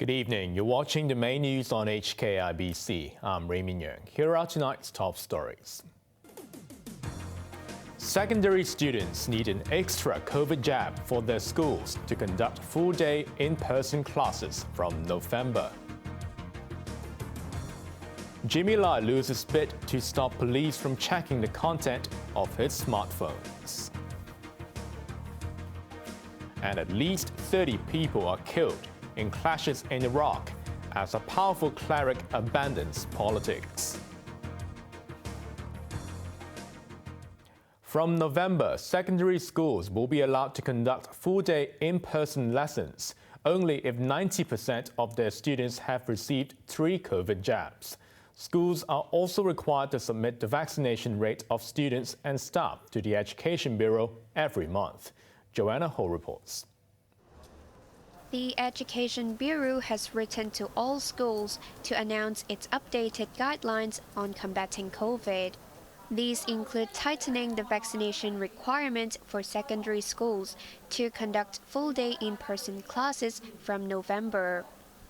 Good evening. You're watching the main news on HKIBC. I'm Raymond Yeung. Here are tonight's top stories. Secondary students need an extra COVID jab for their schools to conduct full-day in-person classes from November. Jimmy Lai loses bid to stop police from checking the content of his smartphones. And at least 30 people are killed in clashes in Iraq as a powerful cleric abandons politics. From November, secondary schools will be allowed to conduct full-day in-person lessons only if 90% of their students have received 3 COVID jabs. Schools are also required to submit the vaccination rate of students and staff to the Education Bureau every month. Joanna Ho reports. The Education Bureau has written to all schools to announce its updated guidelines on combating COVID. These include tightening the vaccination requirement for secondary schools to conduct full-day in-person classes from November.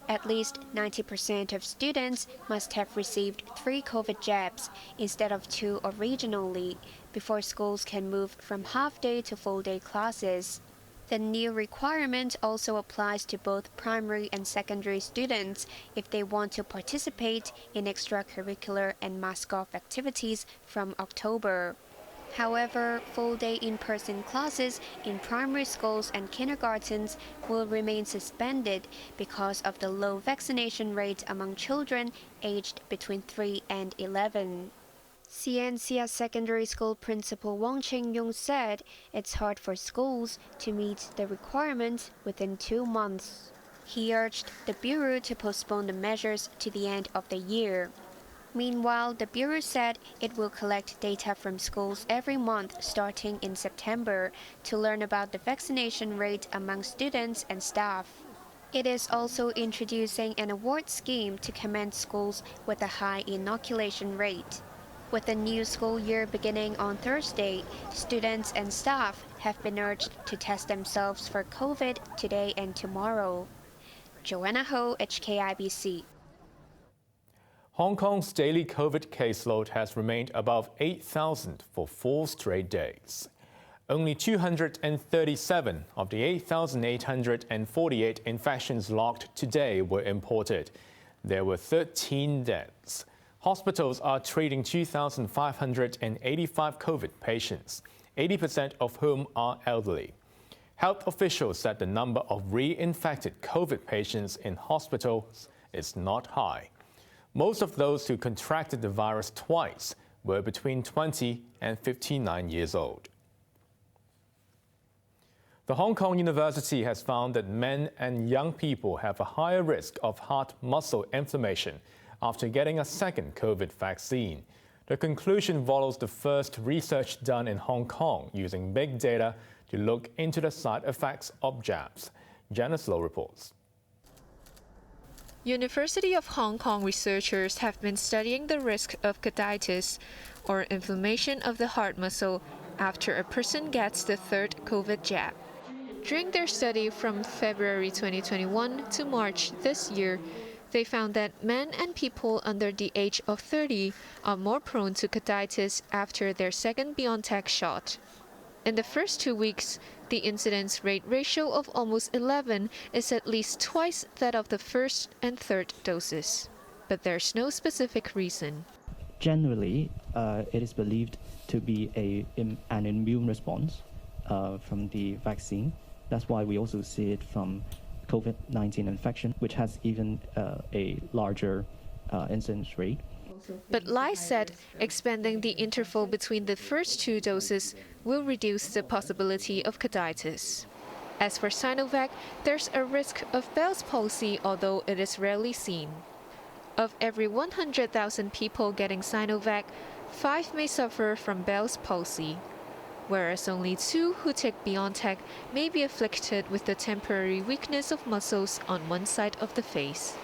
At least 90% of students must have received 3 COVID jabs instead of 2 originally before schools can move from half-day to full-day classes. The new requirement also applies to both primary and secondary students if they want to participate in extracurricular and mask-off activities from October. However, full-day in-person classes in primary schools and kindergartens will remain suspended because of the low vaccination rate among children aged between 3 and 11. Ciencia Secondary School Principal Yeung said it's hard for schools to meet the requirements within 2 months. He urged the Bureau to postpone the measures to the end of the year. Meanwhile, the Bureau said it will collect data from schools every month starting in September to learn about the vaccination rate among students and staff. It is also introducing an award scheme to commend schools with a high inoculation rate. With the new school year beginning on Thursday, students and staff have been urged to test themselves for COVID today and tomorrow. Joanna Ho, HKIBC. Hong Kong's daily COVID caseload has remained above 8,000 for 4 straight days. Only 237 of the 8,848 infections logged today were imported. There were 13 deaths. Hospitals are treating 2,585 COVID patients, 80% of whom are elderly. Health officials said the number of reinfected COVID patients in hospitals is not high. Most of those who contracted the virus twice were between 20 and 59 years old. The Hong Kong University has found that men and young people have a higher risk of heart muscle inflammation after getting a second COVID vaccine. The conclusion follows the first research done in Hong Kong using big data to look into the side effects of jabs. Janice Low reports. University of Hong Kong researchers have been studying the risk of carditis, or inflammation of the heart muscle, after a person gets the 3rd COVID jab. During their study from February 2021 to March this year, they found that men and people under the age of 30 are more prone to carditis after their second BioNTech shot. In the first 2 weeks, the incidence rate ratio of almost 11 is at least twice that of the first and third doses. But there's no specific reason. Generally, it is believed to be an immune response from the vaccine. That's why we also see it from COVID-19 infection, which has even a larger incidence rate. But Lai said expanding the interval between the first 2 doses will reduce the possibility of carditis. As for Sinovac, there's a risk of Bell's palsy, although it is rarely seen. Of every 100,000 people getting Sinovac, 5 may suffer from Bell's palsy, whereas only 2 who take BioNTech may be afflicted with the temporary weakness of muscles on one side of the face.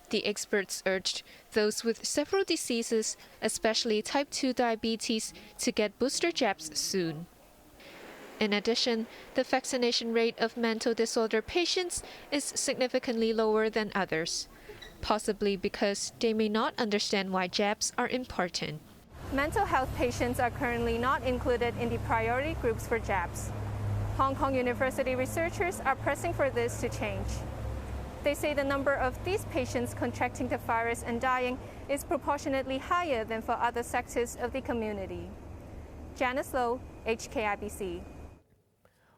The experts urged those with several diseases, especially type 2 diabetes, to get booster jabs soon. In addition, the vaccination rate of mental disorder patients is significantly lower than others, possibly because they may not understand why jabs are important. Mental health patients are currently not included in the priority groups for jabs. Hong Kong University researchers are pressing for this to change. They say the number of these patients contracting the virus and dying is proportionately higher than for other sectors of the community. Janice Low, HKIBC.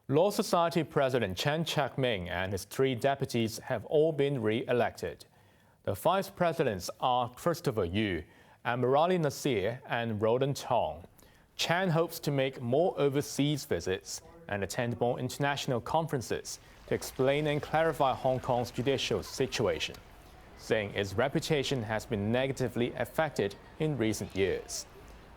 Law Society President Chen Chak-ming and his 3 deputies have all been re-elected. The vice presidents are Christopher Yu, Amirali Nasir and Roland Tong. Chan hopes to make more overseas visits and attend more international conferences to explain and clarify Hong Kong's judicial situation, saying its reputation has been negatively affected in recent years.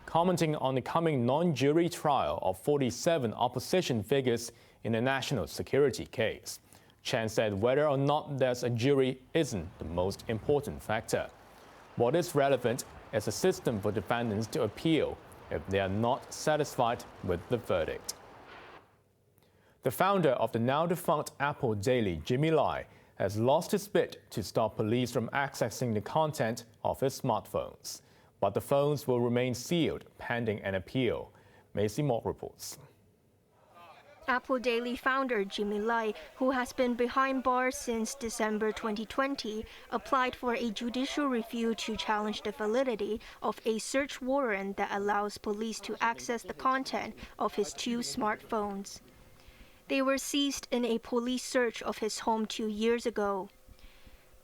Commenting on the coming non-jury trial of 47 opposition figures in a national security case, Chan said whether or not there's a jury isn't the most important factor. What is relevant is a system for defendants to appeal if they are not satisfied with the verdict. The founder of the now-defunct Apple Daily, Jimmy Lai, has lost his bid to stop police from accessing the content of his smartphones. But the phones will remain sealed pending an appeal. Macy Mock reports. Apple Daily founder Jimmy Lai, who has been behind bars since December 2020, applied for a judicial review to challenge the validity of a search warrant that allows police to access the content of his 2 smartphones. They were seized in a police search of his home 2 years ago.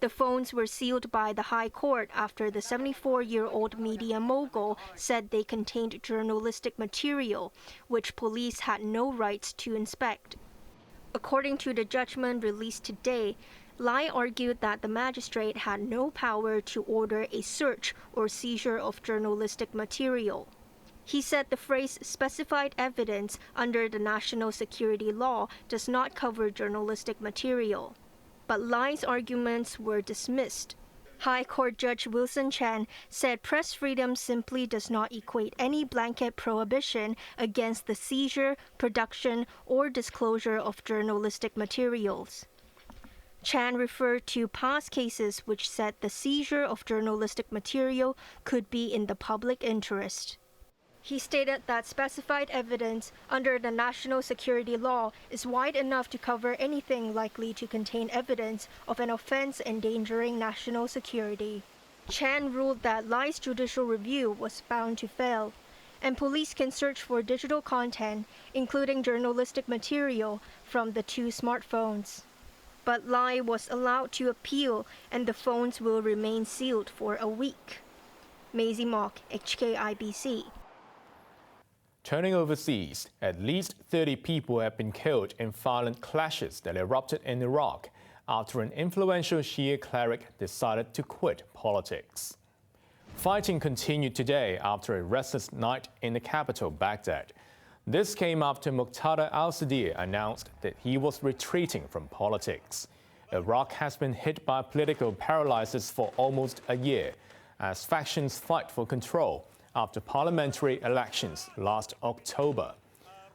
The phones were sealed by the High Court after the 74-year-old media mogul said they contained journalistic material, which police had no rights to inspect. According to the judgment released today, Lai argued that the magistrate had no power to order a search or seizure of journalistic material. He said the phrase specified evidence under the national security law does not cover journalistic material. But Lai's arguments were dismissed. High Court Judge Wilson Chan said press freedom simply does not equate any blanket prohibition against the seizure, production, or disclosure of journalistic materials. Chan referred to past cases which said the seizure of journalistic material could be in the public interest. He stated that specified evidence under the national security law is wide enough to cover anything likely to contain evidence of an offense endangering national security. Chan ruled that Lai's judicial review was bound to fail, and police can search for digital content, including journalistic material, from the 2 smartphones. But Lai was allowed to appeal, and the phones will remain sealed for a week. Maisie Mock, HKIBC. Turning overseas, at least 30 people have been killed in violent clashes that erupted in Iraq after an influential Shia cleric decided to quit politics. Fighting continued today after a restless night in the capital, Baghdad. This came after Muqtada al-Sadr announced that he was retreating from politics. Iraq has been hit by political paralysis for almost a year as factions fight for control after parliamentary elections last October.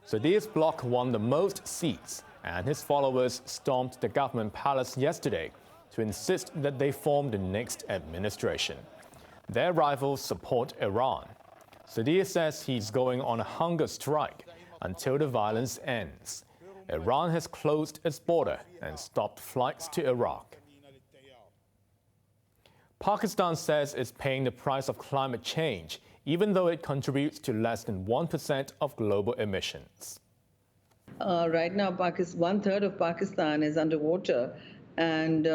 Sadr's bloc won the most seats, and his followers stormed the government palace yesterday to insist that they form the next administration. Their rivals support Iran. Sadr says he's going on a hunger strike until the violence ends. Iran has closed its border and stopped flights to Iraq. Pakistan says it's paying the price of climate change, even though it contributes to less than 1% of global emissions. Right now, 1/3 of Pakistan is underwater, and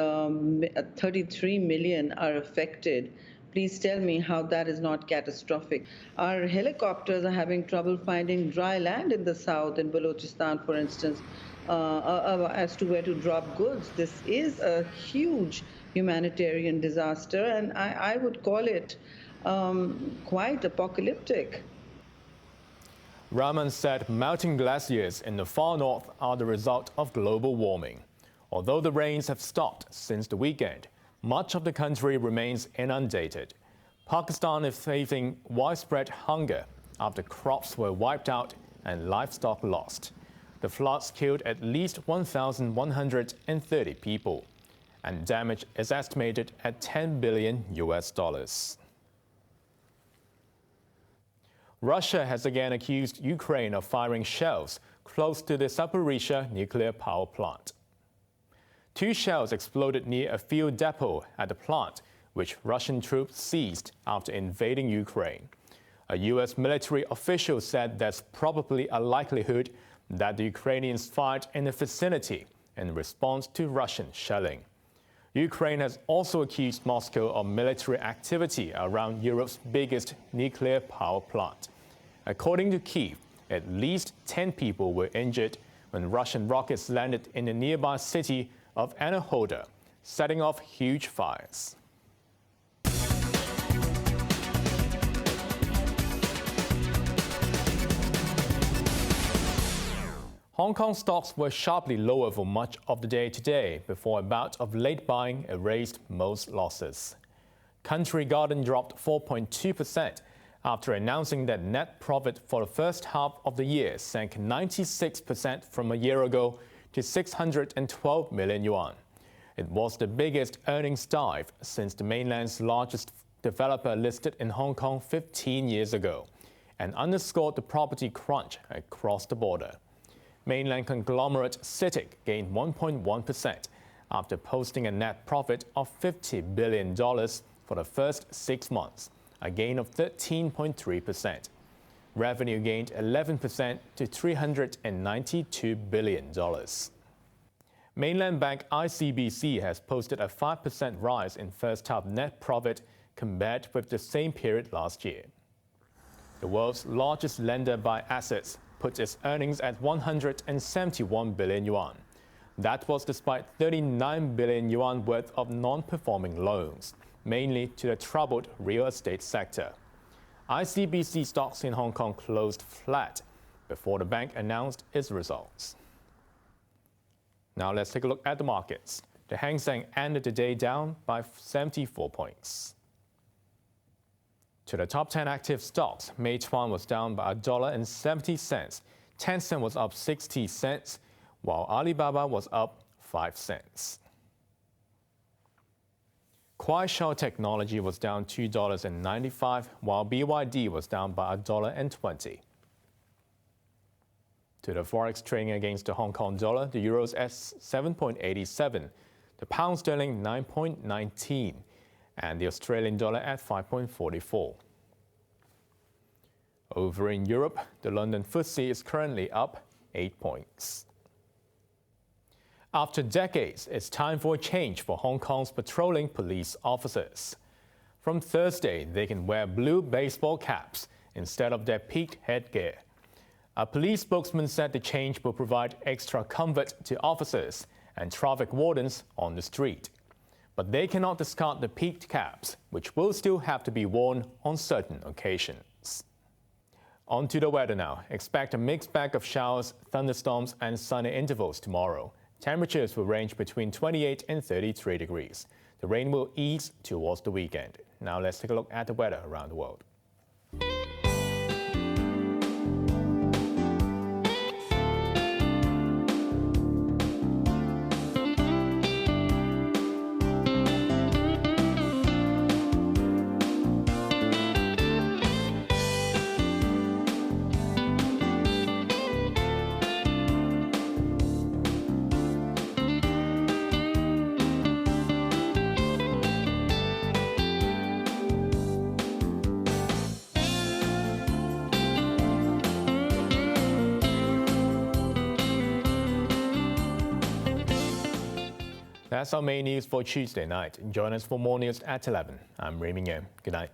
33 million are affected. Please tell me how that is not catastrophic. Our helicopters are having trouble finding dry land in the south, in Balochistan, for instance, as to where to drop goods. This is a huge humanitarian disaster, and I would call it quite apocalyptic. Raymond said melting glaciers in the far north are the result of global warming. Although the rains have stopped since the weekend, much of the country remains inundated. Pakistan is facing widespread hunger after crops were wiped out and livestock lost. The floods killed at least 1,130 people, and damage is estimated at $10 billion. Russia has again accused Ukraine of firing shells close to the Zaporizhzhia nuclear power plant. 2 shells exploded near a fuel depot at the plant, which Russian troops seized after invading Ukraine. A U.S. military official said there's probably a likelihood that the Ukrainians fired in the vicinity in response to Russian shelling. Ukraine has also accused Moscow of military activity around Europe's biggest nuclear power plant. According to Kyiv, at least 10 people were injured when Russian rockets landed in the nearby city of Anahoda, setting off huge fires. Hong Kong stocks were sharply lower for much of the day today before a bout of late buying erased most losses. Country Garden dropped 4.2% after announcing that net profit for the first half of the year sank 96% from a year ago to 612 million yuan. It was the biggest earnings dive since the mainland's largest developer listed in Hong Kong 15 years ago, and underscored the property crunch across the border. Mainland conglomerate CITIC gained 1.1% after posting a net profit of $50 billion for the first 6 months, a gain of 13.3%. Revenue gained 11% to $392 billion. Mainland bank ICBC has posted a 5% rise in first-half net profit compared with the same period last year. The world's largest lender by assets put its earnings at 171 billion yuan. That was despite 39 billion yuan worth of non-performing loans, mainly to the troubled real estate sector. ICBC stocks in Hong Kong closed flat before the bank announced its results. Now let's take a look at the markets. The Hang Seng ended the day down by 74 points. To the top 10 active stocks, Meituan was down by $1.70. Tencent was up 60 cents, while Alibaba was up 5 cents. Kuaishou Technology was down $2.95, while BYD was down by $1.20. To the forex trading against the Hong Kong dollar, the euro's at 7.87, the pound sterling 9.19, and the Australian dollar at 5.44. Over in Europe, the London FTSE is currently up 8 points. After decades, it's time for a change for Hong Kong's patrolling police officers. From Thursday, they can wear blue baseball caps instead of their peaked headgear. A police spokesman said the change will provide extra comfort to officers and traffic wardens on the street. But they cannot discard the peaked caps, which will still have to be worn on certain occasions. On to the weather now. Expect a mixed bag of showers, thunderstorms, and sunny intervals tomorrow. Temperatures will range between 28 and 33 degrees. The rain will ease towards the weekend. Now let's take a look at the weather around the world. That's our main news for Tuesday night. Join us for more news at 11. I'm Raymond. Good night.